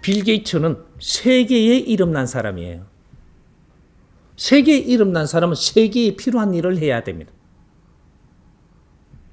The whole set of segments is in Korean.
빌 게이츠는 세계에 이름난 사람이에요. 세계에 이름난 사람은 세계에 필요한 일을 해야 됩니다.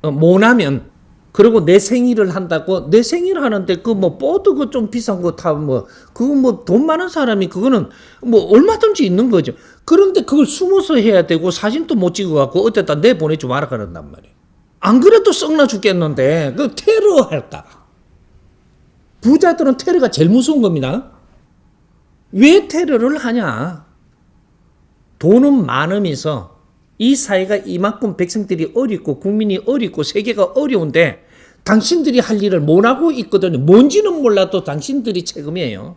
못하면, 그리고 내 생일을 한다고, 내 생일 하는데 그 뭐 보드 그 좀 비싼 거 타, 그거 뭐 돈 많은 사람이 그거는 뭐 얼마든지 있는 거죠. 그런데 그걸 숨어서 해야 되고 사진도 못 찍어갖고 어쨌든 내 보내지 마라 그런단 말이에요. 안 그래도 썩나 죽겠는데, 그 테러 할까. 부자들은 테러가 제일 무서운 겁니다. 왜 테러를 하냐? 돈은 많으면서 이 사회가 이만큼 백성들이 어렵고 국민이 어렵고 세계가 어려운데 당신들이 할 일을 못하고 있거든요. 뭔지는 몰라도 당신들이 책임이에요.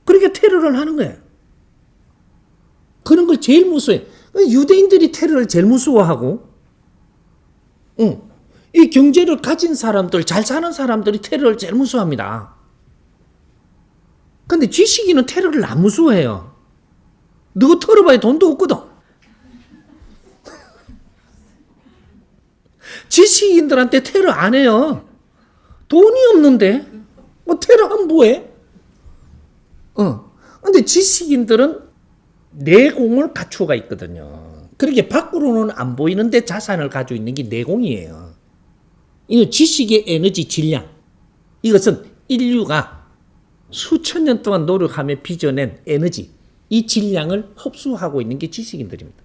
그렇게 테러를 하는 거예요. 그런 걸 제일 무서워해. 유대인들이 테러를 제일 무서워하고, 이 경제를 가진 사람들, 잘 사는 사람들이 테러를 제일 무서워합니다. 근데 지식인은 테러를 안 무서워해요. 누구 털어봐야 돈도 없거든. 지식인들한테 테러 안 해요. 돈이 없는데 뭐 테러하면 뭐해? 근데 지식인들은 내공을 갖추어가 있거든요. 그렇게 밖으로는 안 보이는데 자산을 가지고 있는 게 내공이에요. 이건 지식의 에너지 질량. 이것은 인류가 수천 년 동안 노력하며 빚어낸 에너지, 이 질량을 흡수하고 있는 게 지식인들입니다.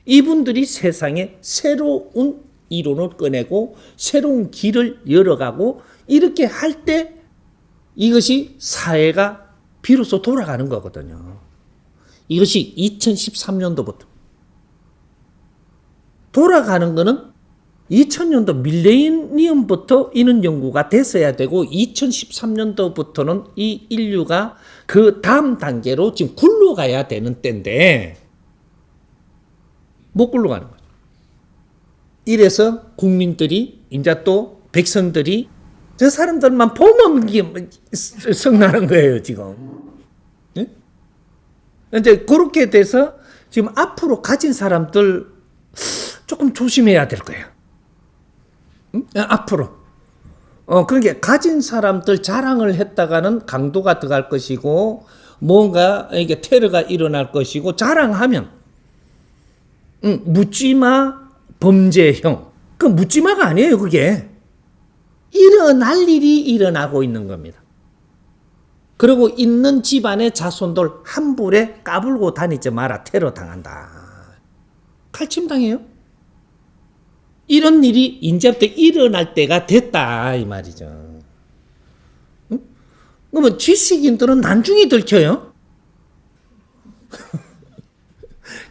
이분들이 세상에 새로운 이론을 꺼내고 새로운 길을 열어가고 이렇게 할 때 이것이 사회가 비로소 돌아가는 거거든요. 이것이 2013년도부터 돌아가는 거는 2000년도 밀레니엄부터 이런 연구가 됐어야 되고 2013년도부터는 이 인류가 그 다음 단계로 지금 굴러가야 되는 때인데 못 굴러가는 거죠. 이래서 국민들이 이제 또 백성들이 저 사람들만 보면 성나는 거예요 지금. 네? 이제 그렇게 돼서 지금 앞으로 가진 사람들 조금 조심해야 될 거예요. 앞으로. 그러니까 가진 사람들 자랑을 했다가는 강도가 들어갈 것이고 뭔가 이게 테러가 일어날 것이고 자랑하면 묻지마 범죄형. 그 묻지마가 아니에요 그게. 일어날 일이 일어나고 있는 겁니다. 그리고 있는 집안의 자손들 함부로 까불고 다니지 마라. 테러 당한다. 칼침 당해요. 이런 일이 이제부터 일어날 때가 됐다 이 말이죠. 응? 그러면 지식인들은 나중에 들켜요.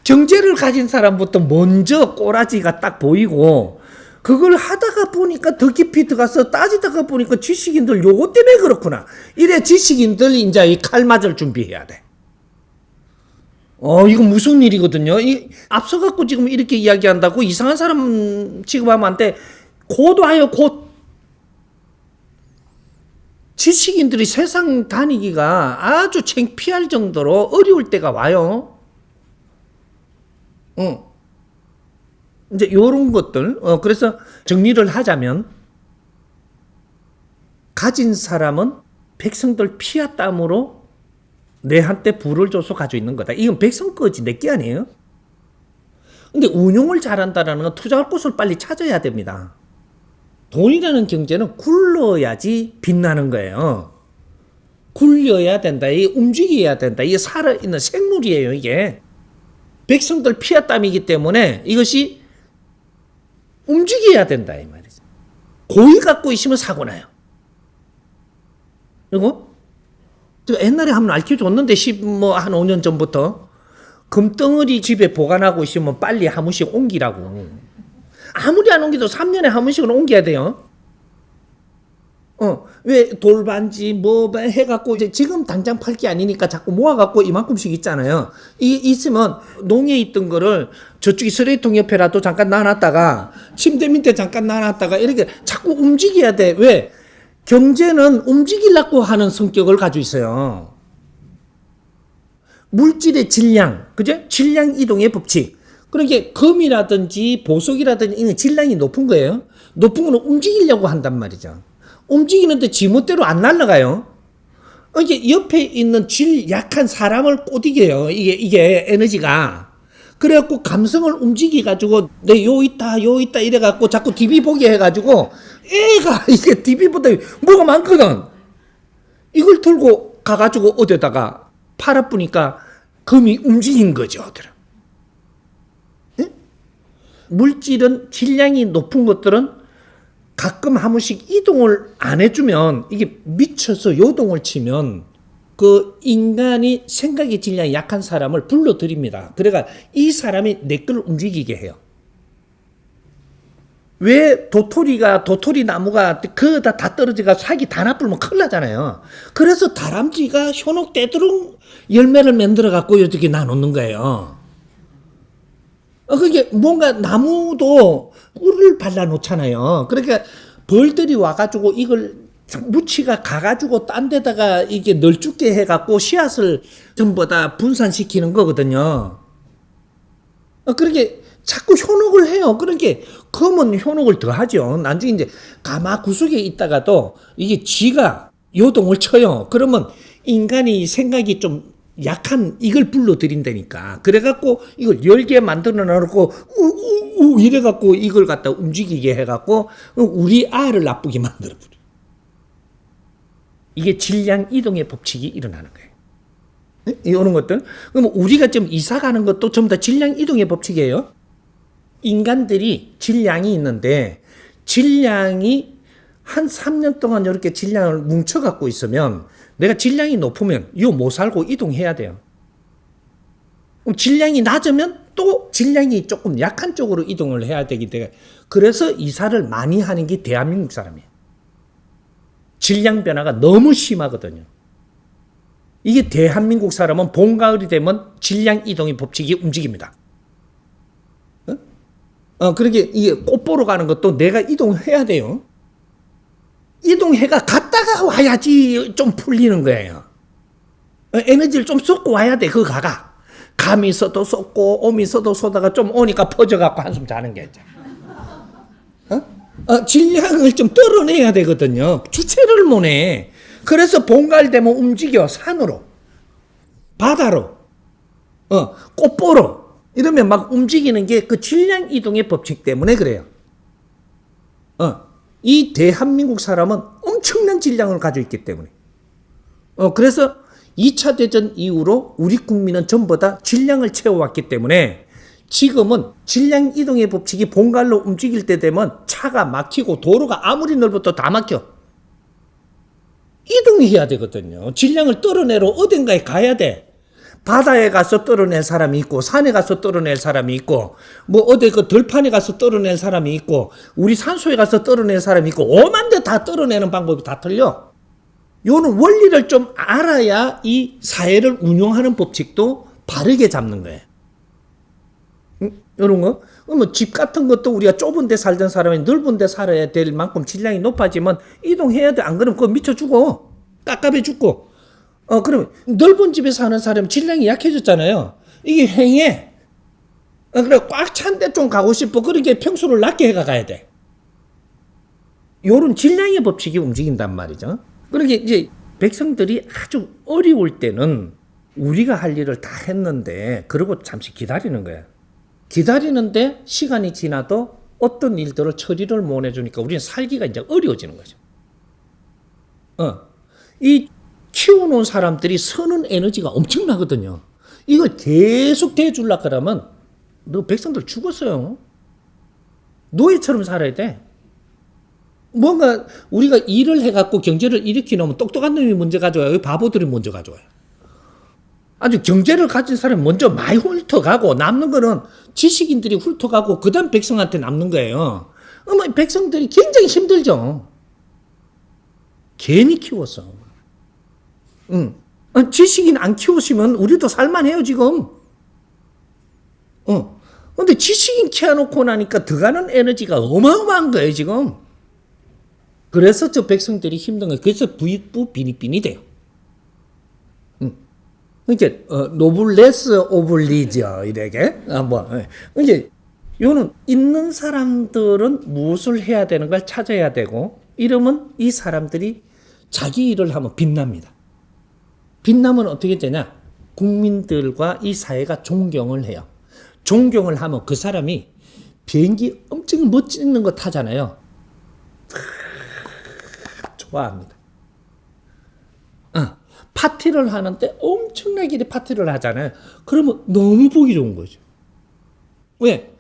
경제를 가진 사람부터 먼저 꼬라지가 딱 보이고 그걸 하다가 보니까 더 깊이 들어가서 따지다가 보니까 지식인들 요거 때문에 그렇구나. 이래 지식인들 이제 이 칼 맞을 준비해야 돼. 이거 무슨 일이거든요. 앞서갖고 지금 이렇게 이야기한다고 이상한 사람 취급하면 안 돼. 고도하여 곧. 지식인들이 세상 다니기가 아주 창피할 정도로 어려울 때가 와요. 이제 요런 것들, 그래서 정리를 하자면, 가진 사람은 백성들 피와 땀으로 내한테 부를 줘서 가지고 있는 거다. 이건 백성 거지 내 게 아니에요. 근데 운용을 잘한다는 건 투자할 곳을 빨리 찾아야 됩니다. 돈이라는 경제는 굴러야지 빛나는 거예요. 굴려야 된다. 이게 움직여야 된다. 이게 살아있는 생물이에요 이게. 백성들 피와 땀이기 때문에 이것이 움직여야 된다 이 말이죠. 고의 갖고 있으면 사고 나요. 그리고 옛날에 한번 알려줬는데 한 5년 전부터 금덩어리 집에 보관하고 있으면 빨리 한 번씩 옮기라고. 아무리 안 옮기도 3년에 한 번씩은 옮겨야 돼요. 왜 돌반지 뭐 해갖고 이제 지금 당장 팔 게 아니니까 자꾸 모아갖고 이만큼씩 있잖아요. 있으면 농에 있던 거를 저쪽에 쓰레기통 옆에라도 잠깐 놔놨다가 침대 밑에 잠깐 놔놨다가 이렇게 자꾸 움직여야 돼. 왜? 경제는 움직이려고 하는 성격을 가지고 있어요. 물질의 질량, 그죠? 질량 이동의 법칙. 그러니까 금이라든지 보석이라든지 이런 질량이 높은 거예요. 높은 거는 움직이려고 한단 말이죠. 움직이는데 지멋대로 안 날아가요. 이게 옆에 있는 질 약한 사람을 꼬디게요. 이게 에너지가. 그래갖고 감성을 움직여가지고 내 요 있다 이래갖고 자꾸 TV 보게 해가지고 애가 이게 TV보다 뭐가 많거든. 이걸 들고 가가지고 어디다가 팔아보니까 금이 움직인 거죠. 네? 물질은 질량이 높은 것들은 가끔 한 번씩 이동을 안 해주면 이게 미쳐서 요동을 치면 그 인간이 생각의 질량이 약한 사람을 불러들입니다. 그러니까 이 사람이 내 걸 움직이게 해요. 왜 도토리 나무가 그다 떨어지가 살기 다 나쁘면 큰일 나잖아요. 그래서 다람쥐가 현혹 떼두릉 열매를 만들어 갖고 이렇게 나놓는 거예요. 그게 뭔가 나무도 꿀을 발라 놓잖아요. 그러니까 벌들이 와가지고 이걸 무치가 가가지고 딴 데다가 이게 널죽게 해갖고 씨앗을 전부 다 분산시키는 거거든요. 그렇게 자꾸 현혹을 해요. 그러니까 그러면 현혹을 더 하죠. 나중에 이제 가마 구석에 있다가도 이게 쥐가 요동을 쳐요. 그러면 인간이 생각이 좀 약한 이걸 불러들인다니까. 그래갖고 이걸 열게 만들어 놓고 우우우 이래갖고 이걸 갖다 움직이게 해갖고 우리 알을 나쁘게 만들어버려. 이게 질량 이동의 법칙이 일어나는 거예요. 이런 것들. 그럼 우리가 좀 이사 가는 것도 전부 다 질량 이동의 법칙이에요. 인간들이 질량이 있는데 질량이 한 3년 동안 이렇게 질량을 뭉쳐갖고 있으면 내가 질량이 높으면 이거 못 살고 이동해야 돼요. 질량이 낮으면 또 질량이 조금 약한 쪽으로 이동을 해야 되기 때문에 그래서 이사를 많이 하는 게 대한민국 사람이에요. 질량 변화가 너무 심하거든요. 이게 대한민국 사람은 봄, 가을이 되면 질량 이동의 법칙이 움직입니다. 그러게 이게 꽃 보러 가는 것도 내가 이동해야 돼요. 이동해가 갔다가 와야지 좀 풀리는 거예요. 에너지를 좀 쏟고 와야 돼. 그거 가가. 감이 있어도 쏟고 오미 있어도 쏟다가 좀 오니까 퍼져갖고 한숨 자는 게 있죠. 질량을 좀 떨어내야 되거든요. 주체를 못해. 그래서 봄가을 되면 움직여. 산으로, 바다로, 꽃 보러 이러면 막 움직이는 게 그 질량 이동의 법칙 때문에 그래요. 이 대한민국 사람은 엄청난 질량을 가지고 있기 때문에. 그래서 2차 대전 이후로 우리 국민은 전부 다 질량을 채워왔기 때문에 지금은 질량 이동의 법칙이 봄가을로 움직일 때 되면 차가 막히고 도로가 아무리 넓어도 다 막혀. 이동해야 되거든요. 질량을 떨어내러 어딘가에 가야 돼. 바다에 가서 떨어낼 사람이 있고 산에 가서 떨어낼 사람이 있고 뭐 어디 그 들판에 가서 떨어낼 사람이 있고 우리 산소에 가서 떨어낼 사람이 있고 오만 데 다 떨어내는 방법이 다 틀려. 요는 원리를 좀 알아야 이 사회를 운영하는 법칙도 바르게 잡는 거예요. 이런 거? 뭐 집 같은 것도 우리가 좁은 데 살던 사람이 넓은 데 살아야 될 만큼 질량이 높아지면 이동해야 돼. 안 그러면 그거 미쳐 죽어. 깝깝해 죽고. 그러면 넓은 집에 사는 사람은 질량이 약해졌잖아요. 이게 횡해. 그래 꽉 찬 데 좀 가고 싶어. 그러니까 평수를 낮게 해가 가야 돼. 요런 질량의 법칙이 움직인단 말이죠. 그러니까 이제 백성들이 아주 어려울 때는 우리가 할 일을 다 했는데 그러고 잠시 기다리는 거야. 기다리는데 시간이 지나도 어떤 일들을 처리를 못 해주니까 우리는 살기가 이제 어려워지는 거죠. 이 키워놓은 사람들이 쓰는 에너지가 엄청나거든요. 이걸 계속 대주려고 그러면 너 백성들 죽었어요. 노예처럼 살아야 돼. 뭔가 우리가 일을 해갖고 경제를 일으키려면 똑똑한 놈이 먼저 가져와요. 바보들이 먼저 가져와요. 아주 경제를 가진 사람이 먼저 많이 훑어가고 남는 거는 지식인들이 훑어가고 그 다음 백성한테 남는 거예요. 백성들이 굉장히 힘들죠. 괜히 키웠어. 지식인 안 키우시면 우리도 살만해요 지금. 근데 지식인 키워놓고 나니까 들어가는 에너지가 어마어마한 거예요 지금. 그래서 저 백성들이 힘든 거예요. 그래서 부익부 빈익빈이 돼요. 이제 노블레스 오블리저 이렇게 이제 요는 있는 사람들은 무엇을 해야 되는 걸 찾아야 되고 이러면 이 사람들이 자기 일을 하면 빛납니다. 빛나면 어떻게 되냐? 국민들과 이 사회가 존경을 해요. 존경을 하면 그 사람이 비행기 엄청 멋진 거 타잖아요. 좋아합니다. 파티를 하는데 엄청나게 파티를 하잖아요. 그러면 너무 보기 좋은 거죠. 왜?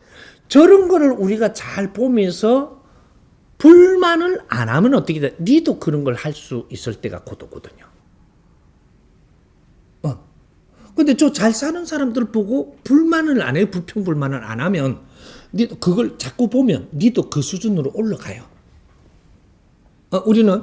저런 거를 우리가 잘 보면서 불만을 안 하면 어떻게 돼? 니도 그런 걸 할 수 있을 때가 고도거든요. 근데 저 잘 사는 사람들 보고 불만을 안 해요. 불평불만을 안 하면 니도 그걸 자꾸 보면 니도 그 수준으로 올라가요. 우리는